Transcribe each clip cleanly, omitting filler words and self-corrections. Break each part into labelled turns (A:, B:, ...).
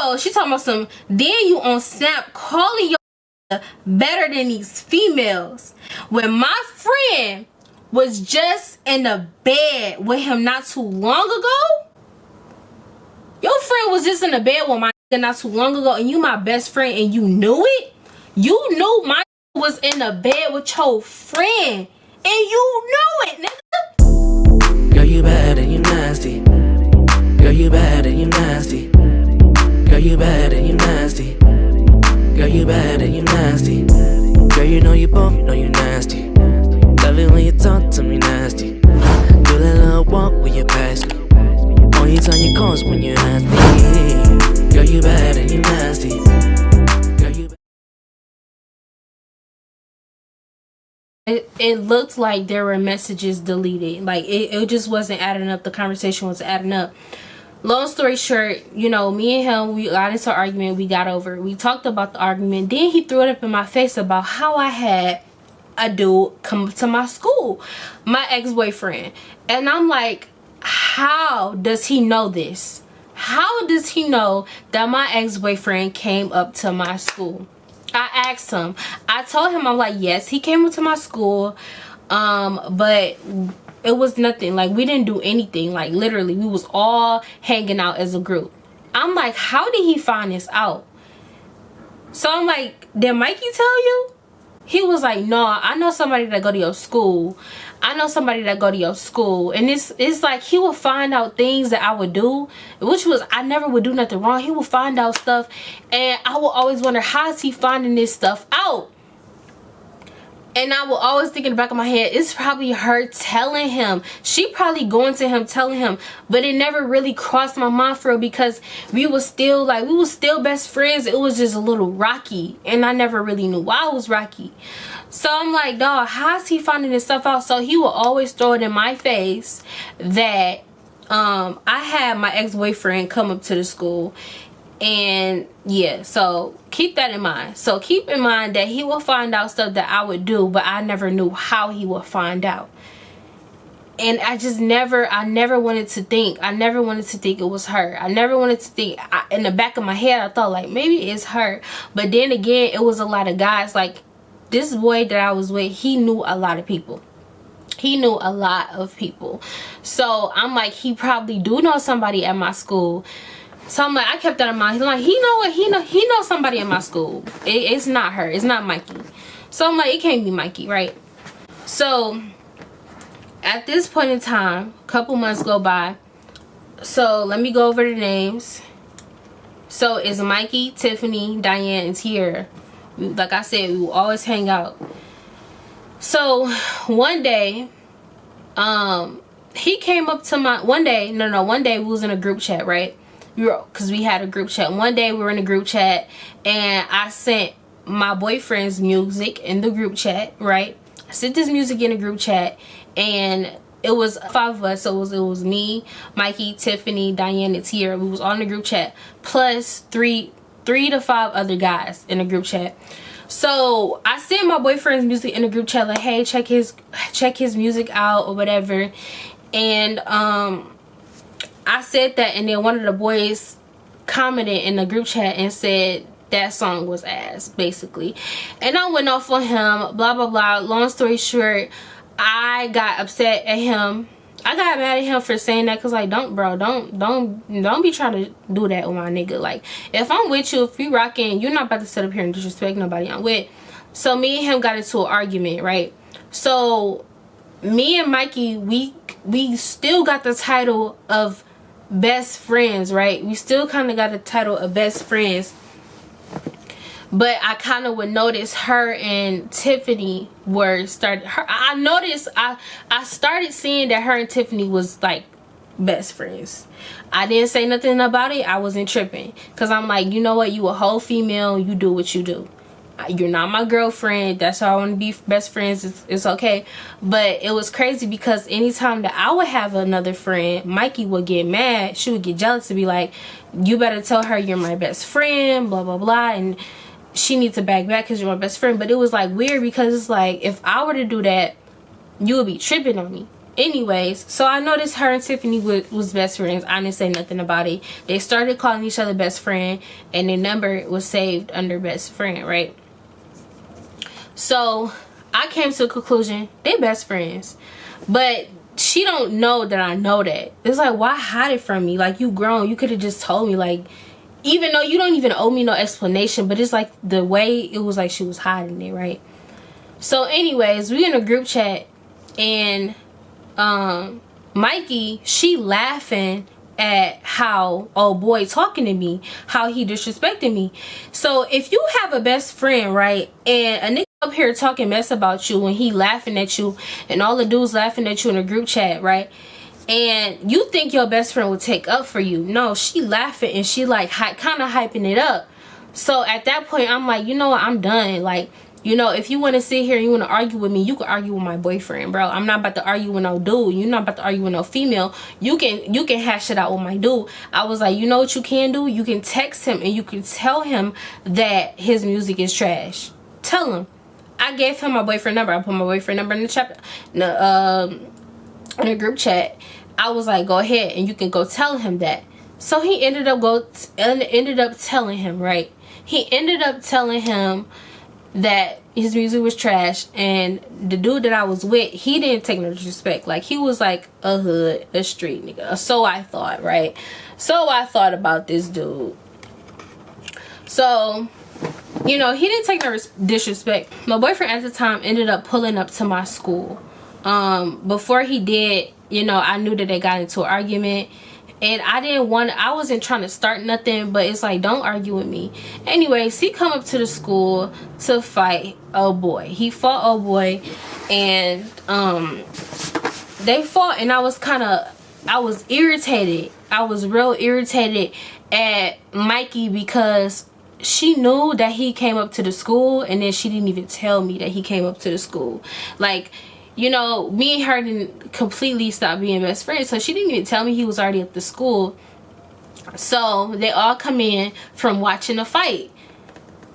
A: Oh, she talking about some, then you on Snap calling your better than these females. When my friend was just in the bed with him not too long ago. Your friend was just in the bed with my not too long ago, and you my best friend, and you knew it. You knew my was in the bed with your friend, and you knew it, nigga.
B: Girl, you bad and you nasty. Girl, you bad and you nasty. Girl, you bad and you nasty. Girl, you bad and you nasty. Girl, you know you both know you nasty. Love it when you talk to me nasty. Do that little walk when you pass me. Only time you call is when you ask me. Girl, you bad and you nasty. Girl, you
A: It looked like there were messages deleted. Like it just wasn't adding up. The conversation was adding up. Long story short, you know, me and him, we got into an argument. We got over it. We talked about the argument. Then he threw it up in my face about how I had a dude come to my school, my ex-boyfriend. And I'm like, how does he know this? How does he know that my ex-boyfriend came up to my school? I asked him. I told him, I'm like, yes, he came up to my school, but it was nothing. Like, we didn't do anything. Like, literally, we was all hanging out as a group. I'm like, how did he find this out? So I'm like, did Mikey tell you? He was like, no, I know somebody that go to your school. I know somebody that go to your school. And it's like he would find out things that I would do, which was, I never would do nothing wrong. He would find out stuff, and I would always wonder, how is he finding this stuff out? And I will always think in the back of my head, it's probably her telling him. She probably going to him, telling him. But it never really crossed my mind for real, because we was still best friends. It was just a little rocky. And I never really knew why it was rocky. So I'm like, dog, how's he finding this stuff out? So he will always throw it in my face that I had my ex-boyfriend come up to the school. And yeah, so keep that in mind. So keep in mind that he will find out stuff that I would do, but I never knew how he would find out. And I never wanted to think. I never wanted to think it was her. I never wanted to think. In the back of my head, I thought like maybe it's her. But then again, it was a lot of guys. Like this boy that I was with, he knew a lot of people. He knew a lot of people. So I'm like, he probably do know somebody at my school. So I'm like, I kept that in mind. He's like, he knows somebody in my school. It's not her. It's not Mikey. So I'm like, it can't be Mikey, right? So at this point in time, a couple months go by. So let me go over the names. So it's Mikey, Tiffany, Diane, and Tierra. Like I said, we will always hang out. So one day, he came up to my, one day we was in a group chat, right? Because we had a group chat. One day we were in a group chat, and I sent my boyfriend's music in the group chat, right? I sent this music in a group chat, and it was 5 of us. So it was me, Mikey, Tiffany, Diane, and Tierra. We was on the group chat, plus three to 5 other guys in the group chat. So I sent my boyfriend's music in the group chat, like, hey, check his music out or whatever. And I said that, and then one of the boys commented in the group chat and said that song was ass, basically. And I went off on him, blah blah blah. Long story short, I got upset at him. I got mad at him for saying that, because like, don't be trying to do that with my nigga. Like, if I'm with you, if we rocking, you're not about to sit up here and disrespect nobody I'm with. So me and him got into an argument, right? So me and Mikey, we still got the title of best friends, right? We still kind of got the title of best friends. But I kind of would notice her and Tiffany were I noticed, I started seeing that her and Tiffany was like best friends. I didn't say nothing about it. I wasn't tripping, because I'm like, you know what, you a whole female, you do what you do. You're not my girlfriend. That's how I want to be best friends. It's okay. But it was crazy, because anytime that I would have another friend, Mikey would get mad. She would get jealous and be like, you better tell her you're my best friend, blah blah blah, and she needs to back because you're my best friend. But it was like weird, because it's like, if I were to do that, you would be tripping on me. anyways, so I noticed her and Tiffany was best friends. I didn't say nothing about it. They started calling each other best friend, and their number was saved under best friend, right? So I came to the conclusion they best friends, but she don't know that I know that. It's like, why hide it from me? Like, you grown, you could have just told me. Like, even though you don't even owe me no explanation, but it's like the way it was like she was hiding it, right? So anyways, we in a group chat, and Mikey, she laughing at how old boy talking to me, how he disrespected me. So if you have a best friend, right, and a nigga up here talking mess about you and he laughing at you and all the dudes laughing at you in a group chat, right, and you think your best friend would take up for you, no, she laughing and she like kind of hyping it up. So at that point I'm like, you know what, I'm done. Like, you know, if you want to sit here and you want to argue with me, you can argue with my boyfriend, bro. I'm not about to argue with no dude. You're not about to argue with no female. You can hash it out with my dude. I was like, you know what you can do? You can text him and you can tell him that his music is trash. Tell him. I gave him my boyfriend number. I put my boyfriend number in the chat, in the group chat. I was like, go ahead and you can go tell him that. So he ended up telling him, right? He ended up telling him that his music was trash, and the dude that I was with, he didn't take no disrespect. Like, he was like a hood, a street nigga. So I thought, right? So I thought about this dude. So, you know, he didn't take no disrespect. My boyfriend at the time ended up pulling up to my school. Before he did, you know, I knew that they got into an argument, and I wasn't trying to start nothing, but it's like, don't argue with me. Anyways, he come up to the school to fight old boy. He fought old boy, and they fought, and I was irritated. I was real irritated at Mikey because she knew that he came up to the school, and then she didn't even tell me that he came up to the school. Like, you know, me and her didn't completely stop being best friends, so she didn't even tell me he was already at the school. So they all come in from watching the fight,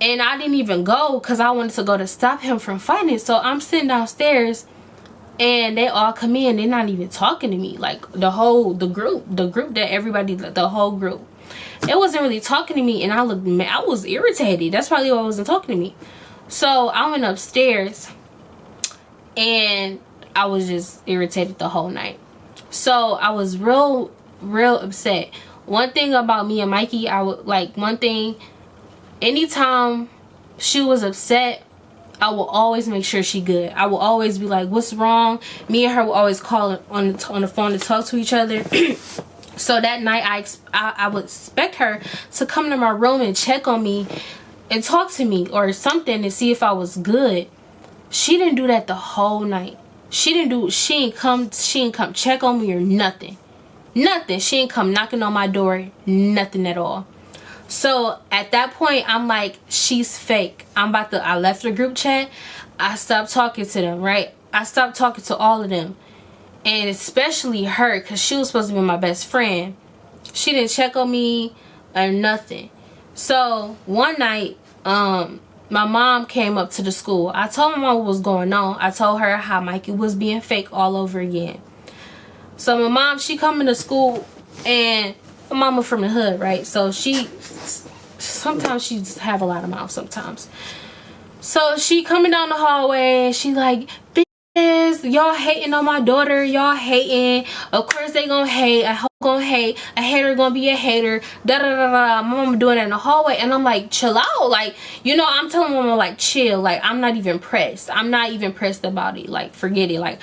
A: and I didn't even go because I wanted to go to stop him from fighting. So I'm sitting downstairs, and they all come in. They're not even talking to me. Like, the group that everybody, the whole group, it wasn't really talking to me, and I looked mad. I was irritated. That's probably why it wasn't talking to me. So I went upstairs, and I was just irritated the whole night. So I was real upset. One thing about me and Mikey, anytime she was upset, I will always make sure she good. I will always be like, what's wrong? Me and her will always call on the phone to talk to each other. So that night I would expect her to come to my room and check on me and talk to me or something to see if I was good. She didn't do that the whole night. She didn't come check on me or nothing. Nothing. She didn't come knocking on my door. Nothing at all. So at that point, I'm like, she's fake. I left the group chat. I stopped talking to them, right? I stopped talking to all of them. And especially her, because she was supposed to be my best friend. She didn't check on me or nothing. So one night, my mom came up to the school. I told my mom what was going on. I told her how Mikey was being fake all over again. So my mom, she coming to school, and my mama from the hood, right? So sometimes she just have a lot of mouth sometimes. So she coming down the hallway, and she like, y'all hating on my daughter, y'all hating. Of course they gonna hate. A hoe gonna hate. A hater gonna be a hater. Da da da da. My mama doing that in the hallway, and I'm like, chill out. Like, you know, I'm telling mama, like, chill. Like, I'm not even pressed. I'm not even pressed about it. Like, forget it. Like,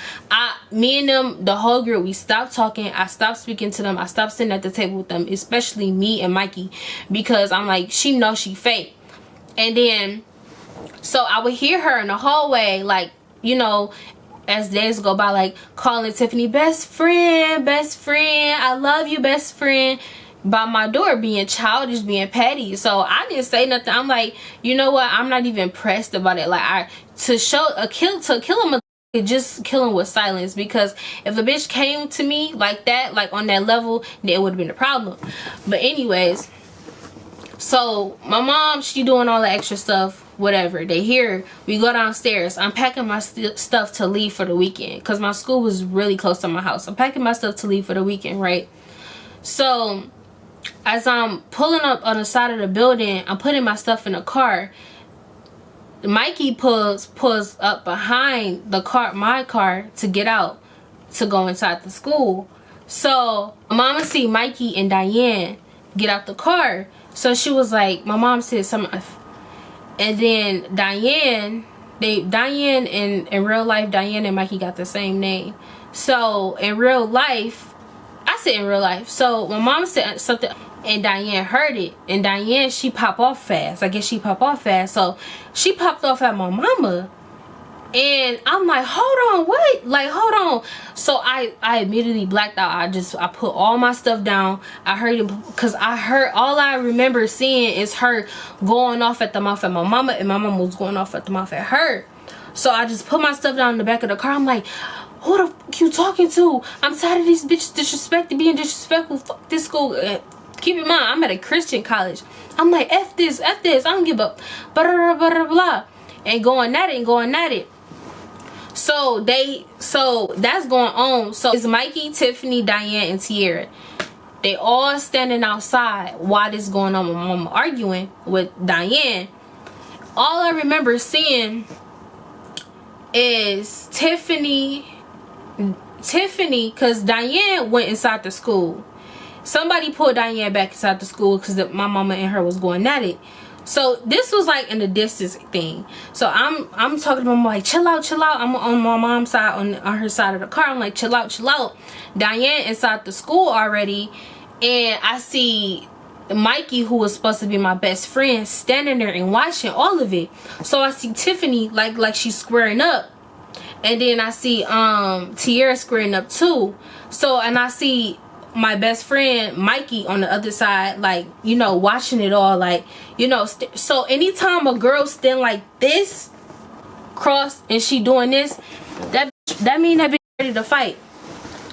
A: me and them, the whole group, we stopped talking. I stopped speaking to them. I stopped sitting at the table with them, especially me and Mikey, because I'm like, she knows she fake. And then, so I would hear her in the hallway, like, you know, as days go by, like, calling Tiffany best friend, I love you, best friend, by my door, being childish, being petty. So I didn't say nothing. I'm like, you know what, I'm not even pressed about it. Like, to kill him, just kill him with silence, because if a bitch came to me like that, like on that level, then it would have been a problem. But anyways, so my mom, she doing all the extra stuff whatever. They here. We go downstairs. I'm packing my stuff to leave for the weekend because my school was really close to my house. I'm packing my stuff to leave for the weekend, right? So as I'm pulling up on the side of the building, I'm putting my stuff in the car. Mikey pulls up behind the car, my car, to get out to go inside the school. So mama see Mikey and Diane get out the car. So she was like, my mom said something. And then Diane in real life, Diane and Mikey got the same name. So in real life, I said in real life. So my mom said something and Diane heard it. And Diane, she popped off fast. I guess she popped off fast. So she popped off at my mama. And I'm like, hold on, what? Like, hold on. So I immediately blacked out. I put all my stuff down. I heard it because all I remember seeing is her going off at the mouth at my mama, and my mama was going off at the mouth at her. So I just put my stuff down in the back of the car. I'm like, who the fuck you talking to? I'm tired of these bitches being disrespectful. Fuck this school. Keep in mind, I'm at a Christian college. I'm like, F this. I don't give up. Blah, blah, blah, blah, blah. And going at it. So that's going on. So it's Mikey, Tiffany, Diane, and Tierra. They all standing outside while this going on. My mama arguing with Diane. All I remember seeing is Tiffany, because Diane went inside the school. Somebody pulled Diane back inside the school because my mama and her was going at it. So this was like in the distance thing. So I'm talking to them like, chill out. I'm on my mom's side, on her side of the car. I'm like, chill out. Diane inside the school already, and I see Mikey, who was supposed to be my best friend, standing there and watching all of it. So I see Tiffany like she's squaring up, and then I see Tierra squaring up too. So and I see my best friend Mikey on the other side, like, you know, watching it all, like, you know. So anytime a girl stand like this, cross, and she doing this, that mean that bitch ready to fight.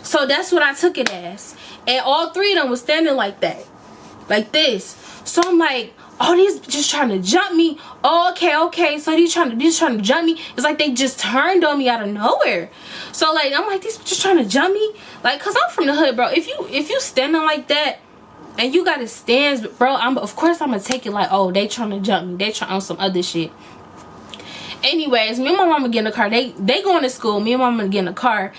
A: So that's what I took it as. And all three of them was standing like that, like this. So I'm like, oh, these just trying to jump me. Oh, okay. So these trying to jump me. It's like they just turned on me out of nowhere. So like, I'm like, these just trying to jump me. Like, cause I'm from the hood, bro. If you standing like that and you got a stance, bro, of course I'm gonna take it like, oh, they trying to jump me. They trying on some other shit. Anyways, me and my mama get in the car. They going to school. Me and my mama get in the car.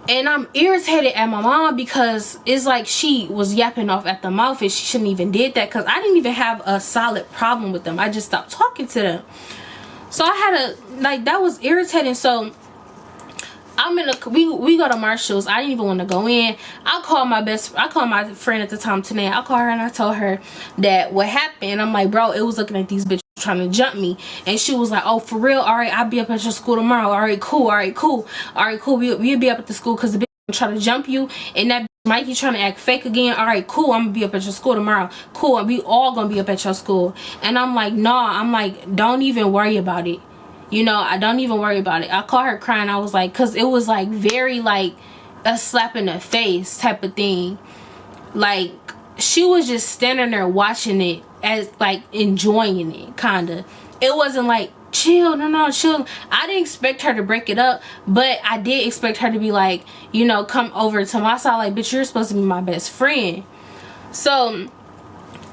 A: And I'm irritated at my mom because it's like she was yapping off at the mouth and she shouldn't even did that, because I didn't even have a solid problem with them. I just stopped talking to them. So I had a, like, that was irritating. So I'm in a, we go to Marshall's. I didn't even want to go in. I called my friend at the time, Tanae. I called her and I told her that what happened. I'm like, bro, it was looking like these bitches trying to jump me. And she was like, oh, for real? All right, I'll be up at your school tomorrow. All right, cool. We'll be up at the school because the bitch trying to jump you, and that Mikey trying to act fake again. All right, cool. I'm gonna be up at your school tomorrow. Cool. And we all gonna be up at your school. And I'm like, nah. I'm like, don't even worry about it. You know, I don't even worry about it. I called her crying. I was like, because it was like very like a slap in the face type of thing. Like, she was just standing there watching it as like enjoying it, kind of. It wasn't like, chill, no, chill. I didn't expect her to break it up, but I did expect her to be like, you know, come over to my side like, bitch, you're supposed to be my best friend. So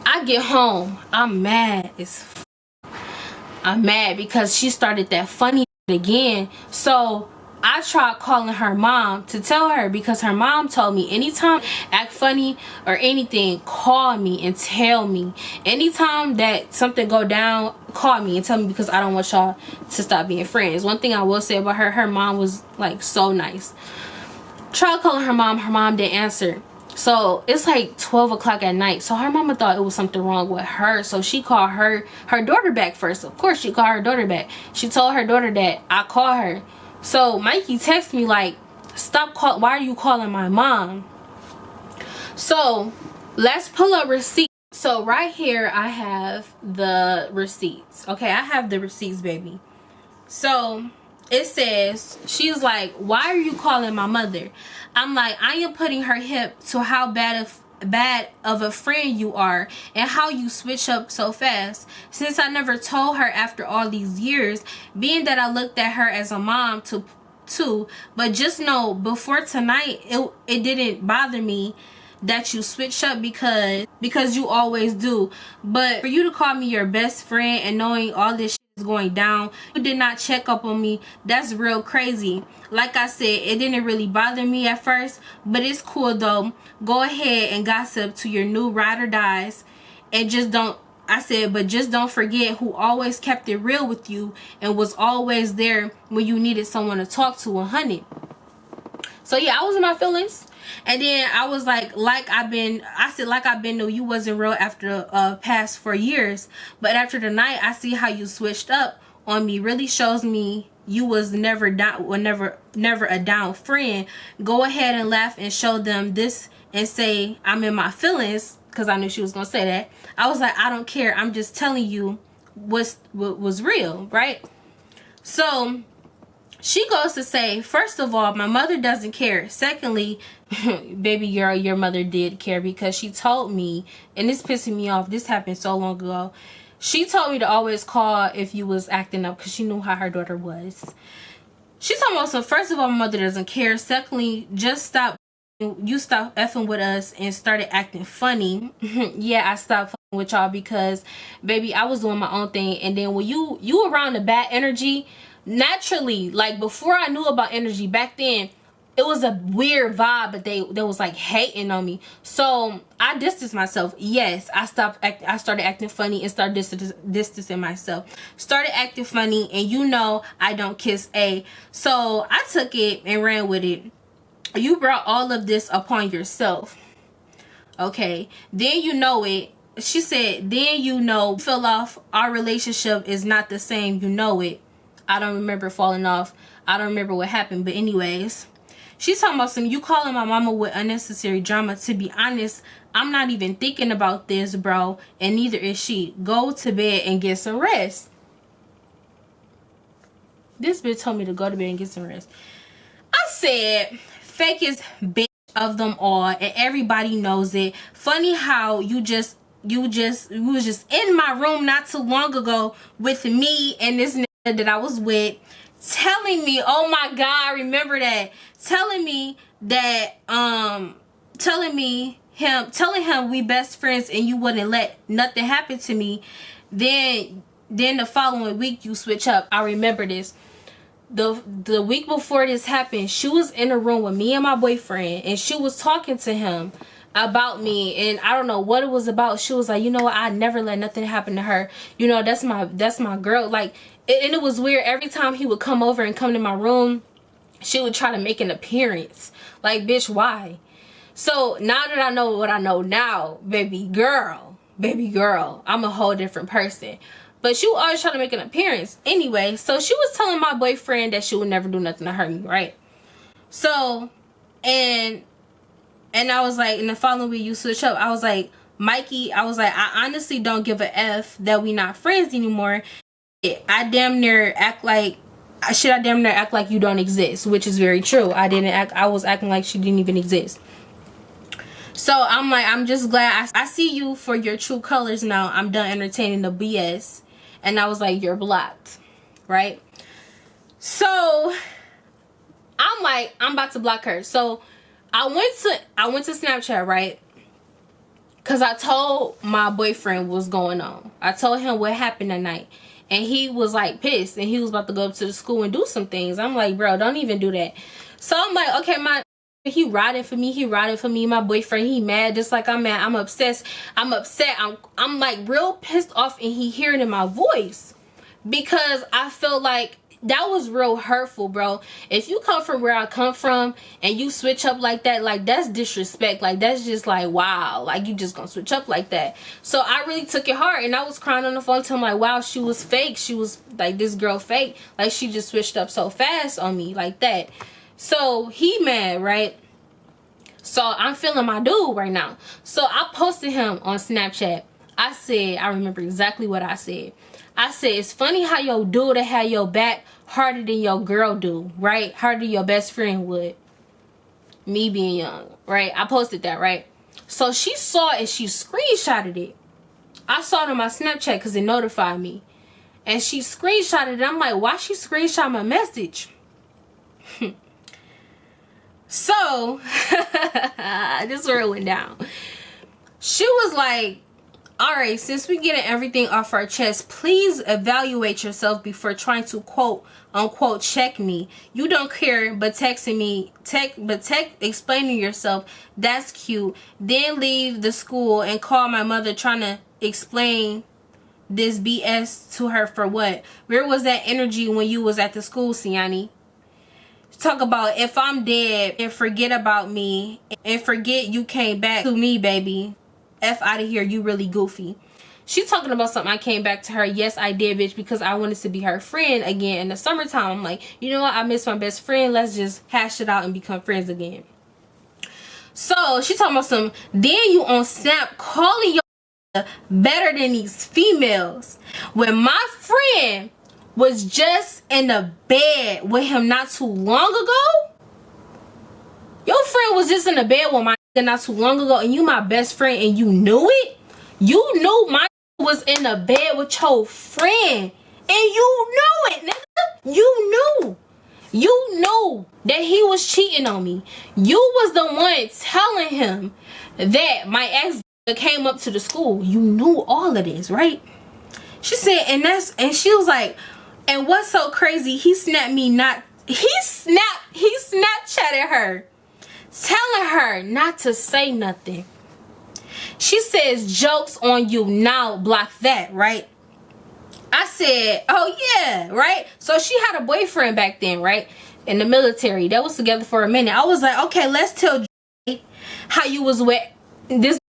A: I get home, I'm mad because she started that funny shit again. So I tried calling her mom to tell her, because her mom told me, anytime act funny or anything, call me and tell me. Anytime that something go down, call me and tell me, because I don't want y'all to stop being friends. One thing I will say about her mom was like so nice. Tried calling her mom didn't answer. So it's like 12 o'clock at night. So her mama thought it was something wrong with her. So she called her daughter back first. Of course she called her daughter back. She told her daughter that I called her. So Mikey texted me like, why are you calling my mom? So let's pull up receipts. So right here I have the receipts. Okay, I have the receipts, baby. So it says, she's like, why are you calling my mother? I'm like, I am putting her hip to how bad bad of a friend you are and how you switch up so fast. Since I never told her after all these years, being that I looked at her as a mom too, but just know before tonight, it didn't bother me that you switch up because you always do. But for you to call me your best friend and knowing all this shit is going down, you did not check up on me, that's real crazy. Like I said, it didn't really bother me at first, but it's cool though. Go ahead and gossip to your new ride or dies, and just don't, I said, but just don't forget who always kept it real with you and was always there when you needed someone to talk to, 100. So yeah, I was in my feelings. And then I was like I've been no, you wasn't real after past 4 years. But after the night, I see how you switched up on me. Really shows me you was never a down friend. Go ahead and laugh and show them this and say I'm in my feelings, because I knew she was gonna say that. I was like, I don't care. I'm just telling you what was real, right? So she goes to say, first of all, my mother doesn't care. Secondly, baby girl, your mother did care, because she told me, and this pissing me off, this happened so long ago. She told me to always call if you was acting up, because she knew how her daughter was. She's talking about, so first of all, my mother doesn't care. Secondly, just stop. You stopped effing with us and started acting funny. Yeah, I stopped fucking with y'all because, baby, I was doing my own thing. And then when you around the bad energy, naturally, like before I knew about energy back then, it was a weird vibe, but they was like hating on me. So I distanced myself. Yes, I started acting funny and started distancing myself. Started acting funny, and you know I don't kiss A. So I took it and ran with it. You brought all of this upon yourself. Okay, then you know it. She said, then you know, fell off. Our relationship is not the same. You know it. I don't remember falling off. I don't remember what happened. But anyways, she's talking about some, you calling my mama with unnecessary drama. To be honest, I'm not even thinking about this, bro. And neither is she. Go to bed and get some rest. This bitch told me to go to bed and get some rest. I said, fakest bitch of them all, and everybody knows it. Funny how you was just in my room not too long ago with me and this nigga that I was with, telling me, oh my god, remember that, telling me that telling him we best friends and you wouldn't let nothing happen to me. Then the following week you switch up. I remember this. The week before this happened, she was in a room with me and my boyfriend, and she was talking to him about me, and I don't know what it was about. She was like, you know what, I never let nothing happen to her, you know, that's my girl. Like, and it was weird. Every time he would come over and come to my room, she would try to make an appearance. Like, bitch, why? So now that I know what I know now, baby girl, I'm a whole different person. But she would always try to make an appearance. Anyway, so she was telling my boyfriend that she would never do nothing to hurt me, right? So, and I was like, in the following week you switch up. I was like, Mikey, I was like, I honestly don't give a F that we not friends anymore. I damn near act like you don't exist, which is very true. I was acting like she didn't even exist. So I'm like, I'm just glad I see you for your true colors now. I'm done entertaining the BS. And I was like, you're blocked, right? So I'm like, I'm about to block her. So I went to Snapchat, right? Because I told my boyfriend what's going on. I told him what happened that night. And he was like pissed. And he was about to go up to the school and do some things. I'm like, bro, don't even do that. So I'm like, okay, he riding for me. My boyfriend, he mad just like I'm mad. I'm obsessed. I'm like real pissed off, and he hearing in my voice, because I feel like that was real hurtful, bro. If you come from where I come from and you switch up like that, like that's disrespect. Like that's just like, wow, like you just gonna switch up like that. So I really took it hard, and I was crying on the phone to him like, wow, she was fake. She was like, this girl fake. Like she just switched up so fast on me like that. So he mad, right? So I'm feeling my dude right now. So I posted him on Snapchat. I said, I remember exactly what I said. I said, it's funny how your dude that had your back harder than your girl do, right? Harder than your best friend would. Me being young, right? I posted that, right? So she saw it, she screenshotted it. I saw it on my Snapchat because it notified me. And she screenshotted it. I'm like, why she screenshot my message? So, this is where it went down. She was like, alright, since we getting everything off our chest, please evaluate yourself before trying to quote unquote check me. You don't care, but texting me, explaining yourself, that's cute. Then leave the school and call my mother trying to explain this BS to her for what? Where was that energy when you was at the school, Siani? Talk about if I'm dead and forget about me and forget you came back to me, baby. F out of here, you really goofy. She talking about something I came back to her. Yes, I did, bitch, because I wanted to be her friend again in the summertime. I'm like, you know what? I miss my best friend. Let's just hash it out and become friends again. So she talking about some, then you on Snap calling your better than these females. When my friend was just in the bed with him not too long ago. Your friend was just in the bed with my not too long ago, and you my best friend, and you knew it. You knew my was in the bed with your friend, and you knew it, nigga. You knew that he was cheating on me. You was the one telling him that my ex came up to the school. You knew all of this, right? She said, and she was like, and what's so crazy, he Snapchatted her, telling her not to say nothing. She says, jokes on you now, block that, right? I said, oh yeah, right? So she had a boyfriend back then, right? In the military. That was together for a minute. I was like, okay, let's tell how you was with this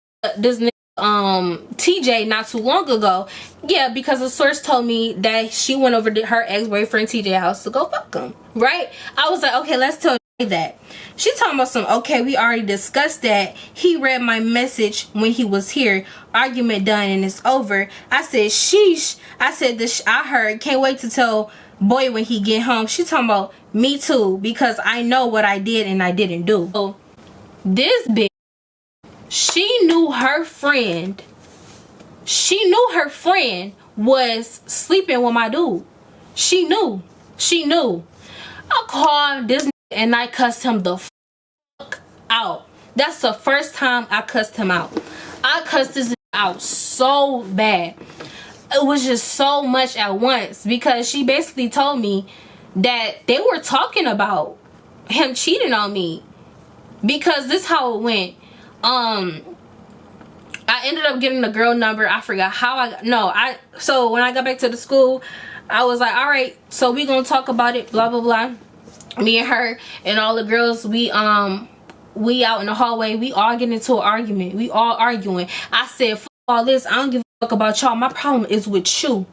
A: TJ not too long ago. Yeah, because a source told me that she went over to her ex-boyfriend TJ house to go fuck him, right? I was like, okay, let's tell that. She talking about some, okay, we already discussed that. He read my message when he was here. Argument done and it's over. I said, sheesh. I said, this I heard. Can't wait to tell boy when he get home. She talking about me too, because I know what I did and I didn't do. So this bitch, she knew her friend was sleeping with my dude. She knew. I called this and I cussed him the fuck out. That's the first time I cussed him out. I cussed this out so bad. It was just so much at once, because she basically told me that they were talking about him cheating on me, because this how it went. I ended up getting the girl number. I forgot how so when I got back to the school, I was like, all right, so we gonna talk about it, blah blah blah. Me and her and all the girls, we out in the hallway, we all getting into an argument. We all arguing. I said, fuck all this, I don't give a fuck about y'all. My problem is with you.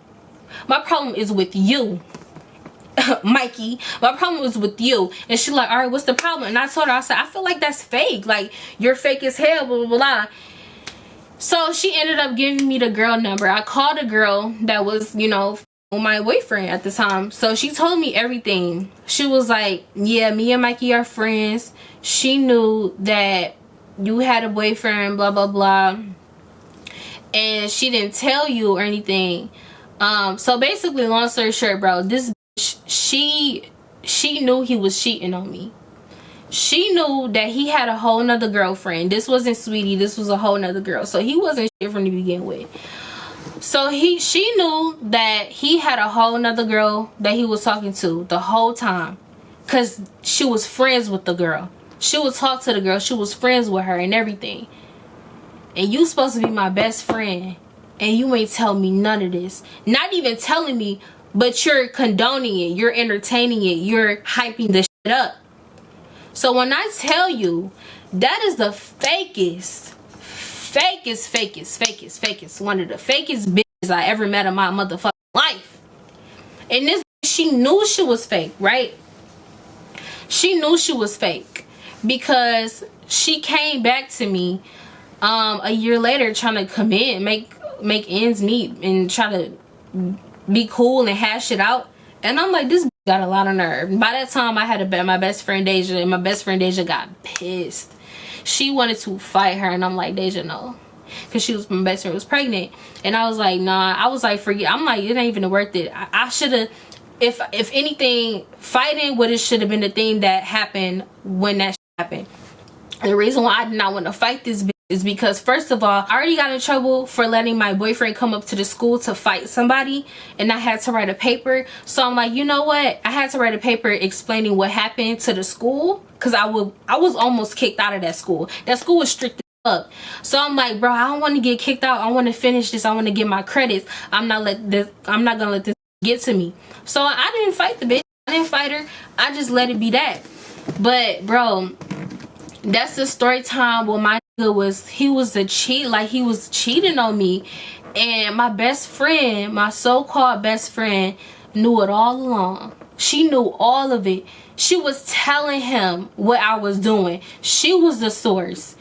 A: My problem is with you. Mikey, my problem was with you. And she like, all right, what's the problem? And I told her, I said, I feel like that's fake. Like, you're fake as hell, blah blah blah. So she ended up giving me the girl number. I called a girl that was, you know, my boyfriend at the time. So she told me everything. She was like, yeah, me and Mikey are friends. She knew that you had a boyfriend, blah blah blah, and she didn't tell you or anything. So basically, long story short, bro, this bitch, she knew he was cheating on me. She knew that he had a whole nother girlfriend. This wasn't Sweetie, this was a whole nother girl. So he wasn't shit from the begin with. So she knew that he had a whole nother girl that he was talking to the whole time, because she was friends with the girl. She would talk to the girl. She was friends with her and everything. And you supposed to be my best friend, and you ain't tell me none of this. Not even telling me, but you're condoning it. You're entertaining it. You're hyping the shit up. So when I tell you, that is the fakest, one of the fakest bitches I ever met in my motherfucking life. And this, she knew she was fake, right? She knew she was fake, because she came back to me a year later trying to come in, make ends meet, and try to be cool and hash it out. And I'm like, this bitch got a lot of nerve. By that time, I had my best friend Deja, and my best friend Deja got pissed. she wanted to fight her, and I'm like, Deja, no, because she was, my best friend was pregnant. And I was like, nah. I was like, forget. I'm like, it ain't even worth it. I should have, if anything, fighting would have should have been the thing that happened when that happened. The reason why I did not want to fight this bitch is because, first of all, I already got in trouble for letting my boyfriend come up to the school to fight somebody, and I had to write a paper. So I'm like, you know what, I had to write a paper explaining what happened to the school, because I was almost kicked out of that school. That school was strict as fuck. So I'm like, bro, I don't want to get kicked out. I want to finish this. I want to get my credits. I'm not gonna let this get to me. So I didn't fight the bitch. I didn't fight her. I just let it be that. But bro, that's the story time where my nigga was, he was a cheat, like he was cheating on me. And my best friend, my so-called best friend, knew it all along. She knew all of it. She was telling him what I was doing. She was the source.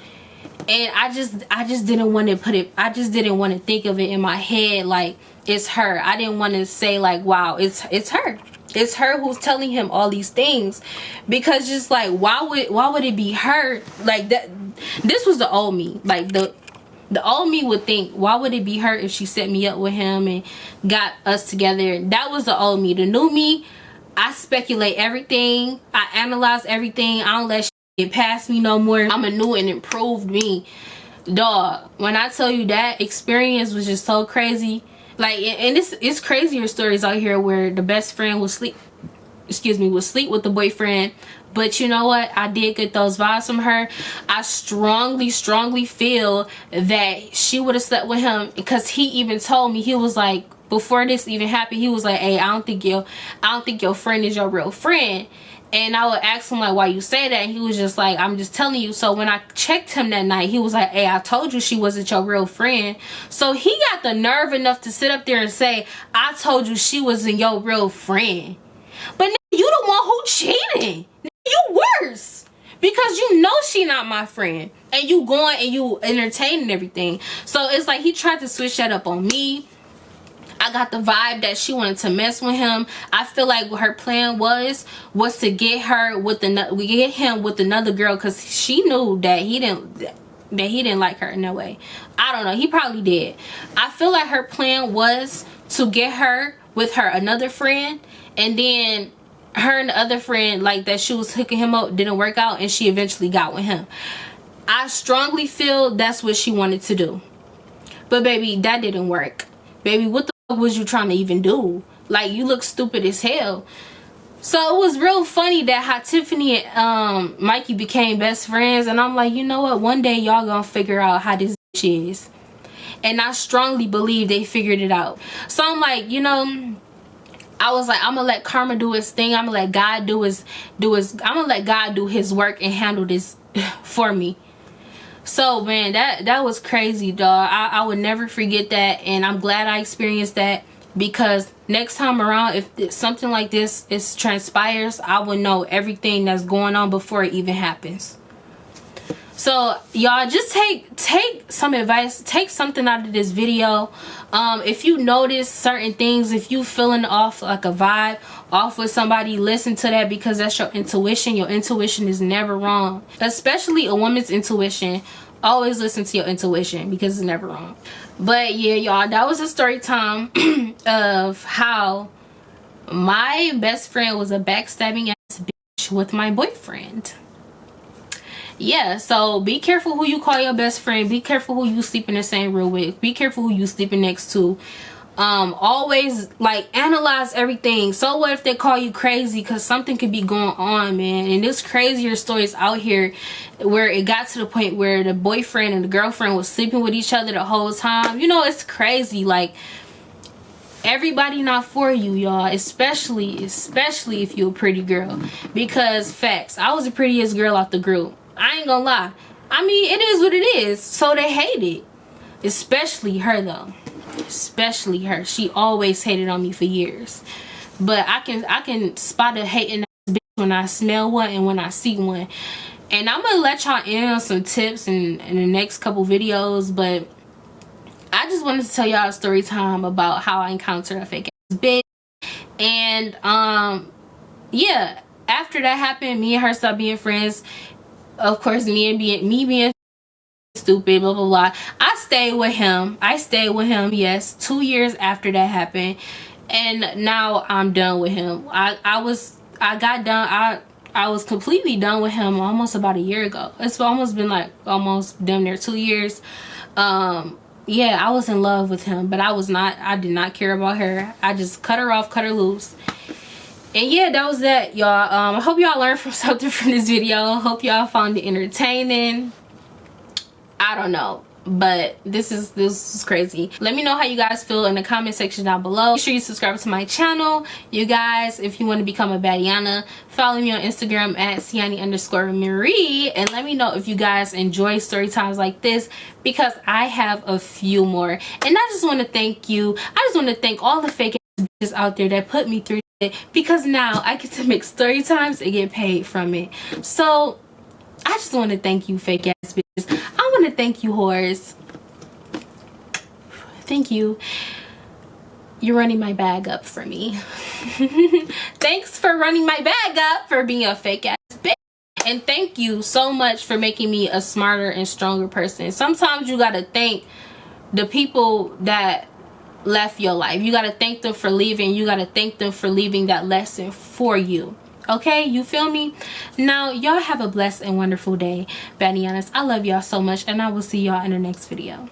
A: And I just didn't want to put it, I just didn't want to think of it in my head like it's her. I didn't want to say like, wow, it's her. It's her who's telling him all these things. Because just like, why would it be her? Like, that, this was the old me. Like the old me would think, why would it be her if she set me up with him and got us together? That was the old me. The new me, I speculate everything. I analyze everything. I don't let shit get past me no more. I'm a new and improved me. Dog, when I tell you that experience was just so crazy. Like, and it's crazier stories out here where the best friend will sleep with the boyfriend. But you know what, I did get those vibes from her. I strongly feel that she would have slept with him, because he even told me, he was like, before this even happened, he was like, hey, I don't think your friend is your real friend. And I would ask him like, why you say that? And he was just like, I'm just telling you. So when I checked him that night, he was like, hey, I told you she wasn't your real friend. So he got the nerve enough to sit up there and say, I told you she wasn't your real friend. But you the one who cheating. You worse. Because you know she not my friend. And you going and you entertaining everything. So it's like he tried to switch that up on me. I got the vibe that she wanted to mess with him. I feel like what her plan was to get him with another girl, because she knew that he didn't like her in that way. I don't know, he probably did. I feel like her plan was to get her with her another friend, and then her and the other friend, like, that she was hooking him up, didn't work out, and she eventually got with him. I strongly feel that's what she wanted to do. But baby, that didn't work. Baby, what the fuck was you trying to even do? Like, you look stupid as hell. So it was real funny that how Tiffany and Mikey became best friends. And I'm like, you know what? One day y'all gonna figure out how this bitch is. And I strongly believe they figured it out. So I'm like, you know, I was like, I'm gonna let karma do his thing. I'm gonna let God I'm gonna let God do his work and handle this for me. So man, that was crazy, dog. I would never forget that, and I'm glad I experienced that, because next time around, if something like this transpires, I will know everything that's going on before it even happens. So y'all, just take some advice, take something out of this video. If you notice certain things, if you feeling off, like a vibe off with somebody, listen to that, because that's your intuition. Your intuition is never wrong, especially a woman's intuition. Always listen to your intuition, because it's never wrong. But yeah, y'all, that was a story time of how my best friend was a backstabbing ass bitch with my boyfriend. Yeah, so be careful who you call your best friend. Be careful who you sleep in the same room with. Be careful who you sleeping next to. Always, like, analyze everything. So what if they call you crazy? Because something could be going on, man. And there's crazier stories out here where it got to the point where the boyfriend and the girlfriend was sleeping with each other the whole time. You know, it's crazy. Like, everybody not for you, y'all, especially if you're a pretty girl. Because facts, I was the prettiest girl out the group. I ain't gonna lie. I mean, it is what it is. So they hate it. Especially her, though. Especially her. She always hated on me for years. But I can spot a hating ass bitch when I smell one and when I see one. And I'm gonna let y'all in on some tips in the next couple videos. But I just wanted to tell y'all a story time about how I encountered a fake ass bitch. And yeah, after that happened, me and her stopped being friends. of course, me being stupid, blah blah blah, I stayed with him. Yes, 2 years after that happened, and now I'm done with him. I was completely done with him almost about a year ago. It's almost been like almost damn near 2 years. Yeah, I was in love with him, but I did not care about her. I just cut her off, cut her loose. And yeah, that was that, y'all. I hope y'all learned from something from this video. I hope y'all found it entertaining. I don't know, but this is crazy. Let me know how you guys feel in the comment section down below. Make sure you subscribe to my channel, you guys. If you want to become a Baddiana, follow me on Instagram at Siani_Marie, and let me know if you guys enjoy story times like this, because I have a few more. And I just want to thank you. I just want to thank all the fake bitches out there that put me through it, because now I get to make story times and get paid from it. So I just want to thank you, fake ass bitches. I want to thank you, whores. Thank you. You're running my bag up for me. Thanks for running my bag up, for being a fake ass bitch. And thank you so much for making me a smarter and stronger person. Sometimes you gotta thank the people that left your life. You gotta thank them for leaving. You gotta thank them for leaving that lesson for you. Okay, you feel me? Now, y'all have a blessed and wonderful day, Baddianas. I love y'all so much, and I will see y'all in the next video.